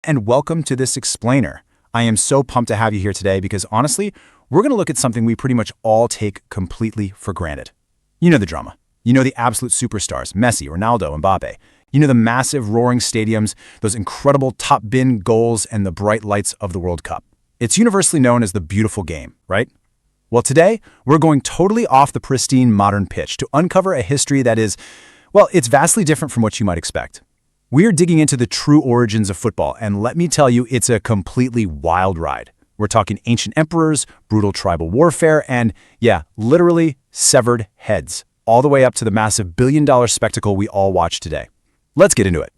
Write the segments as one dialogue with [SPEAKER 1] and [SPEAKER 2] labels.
[SPEAKER 1] and welcome to this explainer. I am so pumped to have you here today because honestly, we're going to look at something we pretty much all take completely for granted. You know the drama. You know the absolute superstars, Messi, Ronaldo, Mbappe. You know the massive roaring stadiums, those incredible top-bin goals, and the bright lights of the World Cup. It's universally known as the beautiful game, right? Well, today, we're going totally off the pristine modern pitch to uncover a history that is, well, it's vastly different from what you might expect. We're digging into the true origins of football, and let me tell you, it's a completely wild ride. We're talking ancient emperors, brutal tribal warfare, and, yeah, literally severed heads, all the way up to the massive billion-dollar spectacle we all watch today. Let's get into it.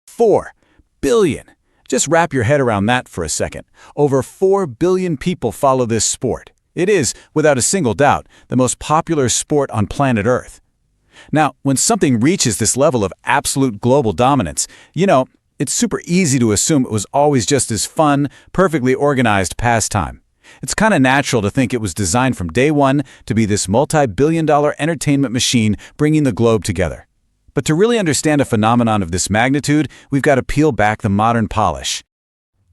[SPEAKER 2] 4 billion. Just wrap your head around that for a second. Over 4 billion people follow this sport. It is, without a single doubt, the most popular sport on planet Earth. Now, when something reaches this level of absolute global dominance, it's super easy to assume it was always just as fun, perfectly organized pastime. It's kind of natural to think it was designed from day one to be this multi-billion-dollar entertainment machine bringing the globe together. But to really understand a phenomenon of this magnitude, we've got to peel back the modern polish.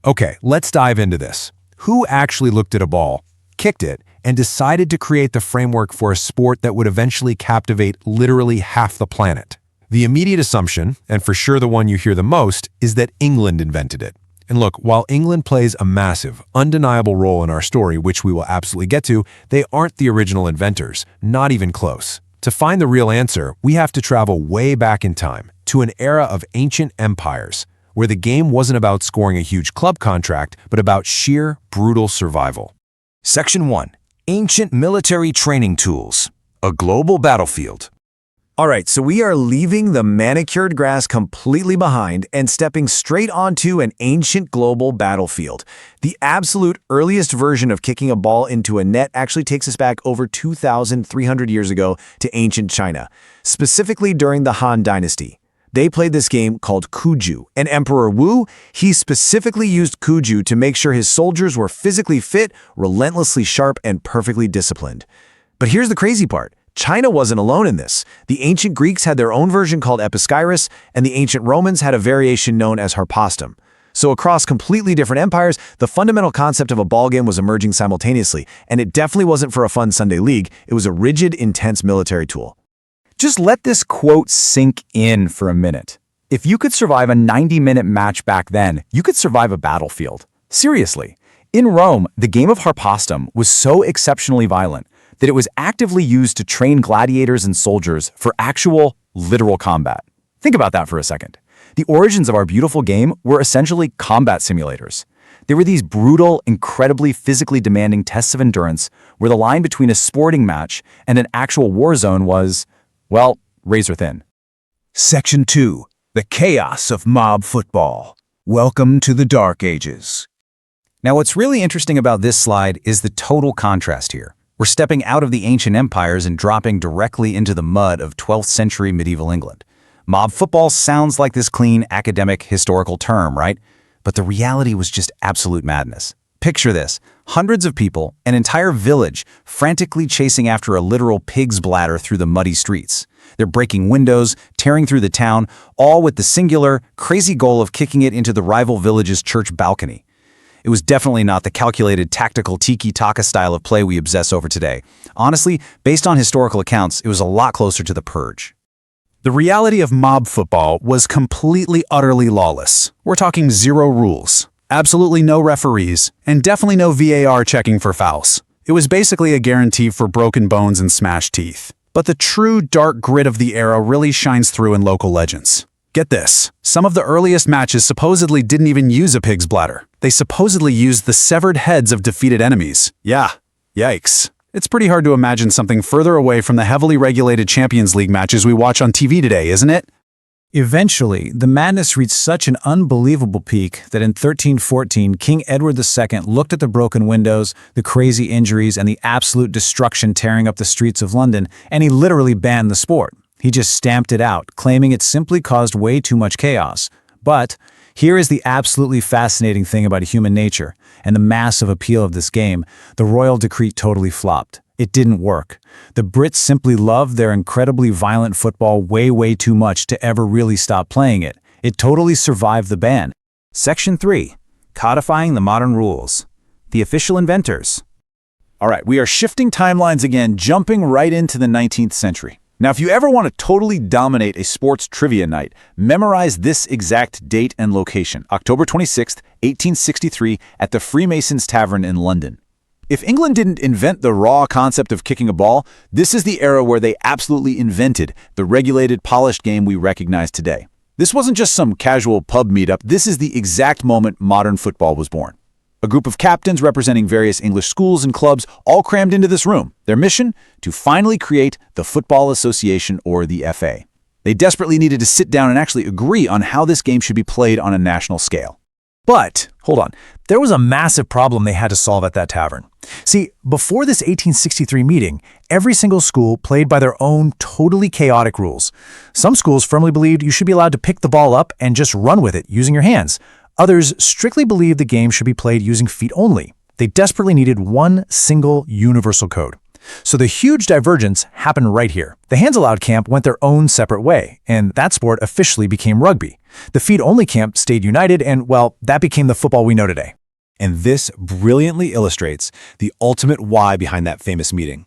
[SPEAKER 3] Okay, let's dive into this. Who actually looked at a ball, kicked it, and decided to create the framework for a sport that would eventually captivate literally half the planet? The immediate assumption, and for sure the one you hear the most, is that England invented it. And look, while England plays a massive, undeniable role in our story, which we will absolutely get to, they aren't the original inventors, not even close. To find the real answer, we have to travel way back in time, to an era of ancient empires, where the game wasn't about scoring a huge club contract, but about sheer, brutal survival.
[SPEAKER 4] Section 1. Ancient military training tools. A global battlefield.
[SPEAKER 5] All right, so we are leaving the manicured grass completely behind and stepping straight onto an ancient global battlefield. The absolute earliest version of kicking a ball into a net actually takes us back over 2,300 years ago to ancient China, specifically during the Han Dynasty. They played this game called Cuju, and Emperor Wu, he specifically used Cuju to make sure his soldiers were physically fit, relentlessly sharp, and perfectly disciplined. But here's the crazy part. China wasn't alone in this. The ancient Greeks had their own version called Episkyrus, and the ancient Romans had a variation known as Harpastum. So across completely different empires, the fundamental concept of a ball game was emerging simultaneously, and it definitely wasn't for a fun Sunday league. It was a rigid, intense military tool.
[SPEAKER 1] Just let this quote sink in for a minute. If you could survive a 90-minute match back then, you could survive a battlefield. Seriously. In Rome, the game of Harpastum was so exceptionally violent that it was actively used to train gladiators and soldiers for actual, literal combat. Think about that for a second. The origins of our beautiful game were essentially combat simulators. They were these brutal, incredibly physically demanding tests of endurance where the line between a sporting match and an actual war zone was, well, razor thin.
[SPEAKER 4] Section 2. The chaos of mob football. Welcome to the Dark Ages.
[SPEAKER 1] Now, what's really interesting about this slide is the total contrast here. We're stepping out of the ancient empires and dropping directly into the mud of 12th century medieval England. Mob football sounds like this clean, academic, historical term, right? But the reality was just absolute madness. Picture this. Hundreds of people, an entire village, frantically chasing after a literal pig's bladder through the muddy streets. They're breaking windows, tearing through the town, all with the singular, crazy goal of kicking it into the rival village's church balcony. It was definitely not the calculated, tactical tiki-taka style of play we obsess over today. Honestly, based on historical accounts, it was a lot closer to the purge.
[SPEAKER 2] The reality of mob football was completely, utterly lawless. We're talking zero rules, absolutely no referees, and definitely no VAR checking for fouls. It was basically a guarantee for broken bones and smashed teeth. But the true dark grit of the era really shines through in local legends. Get this, some of the earliest matches supposedly didn't even use a pig's bladder. They supposedly used the severed heads of defeated enemies. Yeah, yikes. It's pretty hard to imagine something further away from the heavily regulated Champions League matches we watch on TV today, isn't it?
[SPEAKER 6] Eventually, the madness reached such an unbelievable peak that in 1314, King Edward II looked at the broken windows, the crazy injuries, and the absolute destruction tearing up the streets of London, and he literally banned the sport. He just stamped it out, claiming it simply caused way too much chaos. But here is the absolutely fascinating thing about human nature and the massive appeal of this game. The royal decree totally flopped. It didn't work. The Brits simply loved their incredibly violent football way too much to ever really stop playing it. It totally survived the ban. Section 3. Codifying the modern rules. The official inventors.
[SPEAKER 2] All right, we are shifting timelines again, jumping right into the 19th century. Now, if you ever want to totally dominate a sports trivia night, memorize this exact date and location, October 26th, 1863, at the Freemasons Tavern in London. If England didn't invent the raw concept of kicking a ball, this is the era where they absolutely invented the regulated, polished game we recognize today. This wasn't just some casual pub meetup, this is the exact moment modern football was born. A group of captains representing various English schools and clubs all crammed into this room. Their mission? To finally create the Football Association, or the FA. They desperately needed to sit down and actually agree on how this game should be played on a national scale.
[SPEAKER 3] But, hold on, there was a massive problem they had to solve at that tavern. See, before this 1863 meeting, every single school played by their own totally chaotic rules. Some schools firmly believed you should be allowed to pick the ball up and just run with it using your hands. Others strictly believed the game should be played using feet only. They desperately needed one single universal code. So the huge divergence happened right here. The hands-allowed camp went their own separate way, and that sport officially became rugby. The feet-only camp stayed united, and, well, that became the football we know today.
[SPEAKER 7] And this brilliantly illustrates the ultimate why behind that famous meeting.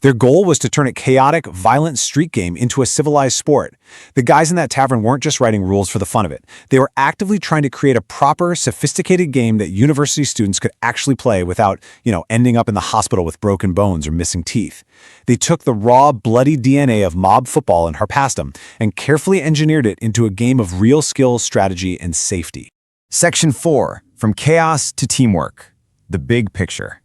[SPEAKER 7] Their goal was to turn a chaotic, violent street game into a civilized sport. The guys in that tavern weren't just writing rules for the fun of it. They were actively trying to create a proper, sophisticated game that university students could actually play without, ending up in the hospital with broken bones or missing teeth. They took the raw, bloody DNA of mob football and harpassed and carefully engineered it into a game of real skill, strategy, and safety.
[SPEAKER 5] Section 4. From chaos to teamwork. The big picture.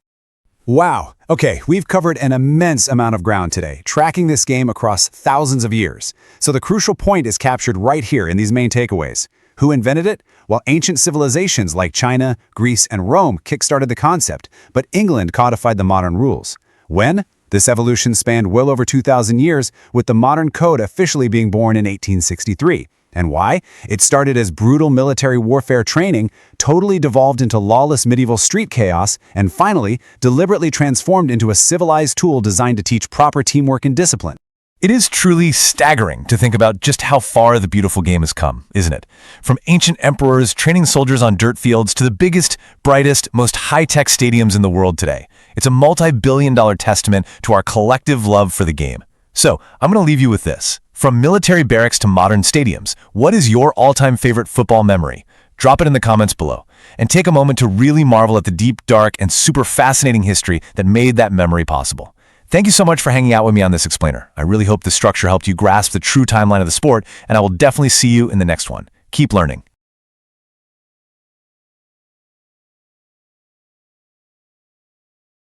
[SPEAKER 3] Wow. Okay, we've covered an immense amount of ground today, tracking this game across thousands of years. So the crucial point is captured right here in these main takeaways. Who invented it? Well, ancient civilizations like China, Greece, and Rome kickstarted the concept, but England codified the modern rules. When? This evolution spanned well over 2,000 years, with the modern code officially being born in 1863. And why? It started as brutal military warfare training, totally devolved into lawless medieval street chaos, and finally, deliberately transformed into a civilized tool designed to teach proper teamwork and discipline.
[SPEAKER 8] It is truly staggering to think about just how far the beautiful game has come, isn't it? From ancient emperors training soldiers on dirt fields to the biggest, brightest, most high-tech stadiums in the world today. It's a multi-billion-dollar testament to our collective love for the game. So, I'm going to leave you with this. From military barracks to modern stadiums, what is your all-time favorite football memory? Drop it in the comments below. And take a moment to really marvel at the deep, dark, and super fascinating history that made that memory possible. Thank you so much for hanging out with me on this explainer. I really hope the structure helped you grasp the true timeline of the sport, and I will definitely see you in the next one. Keep learning.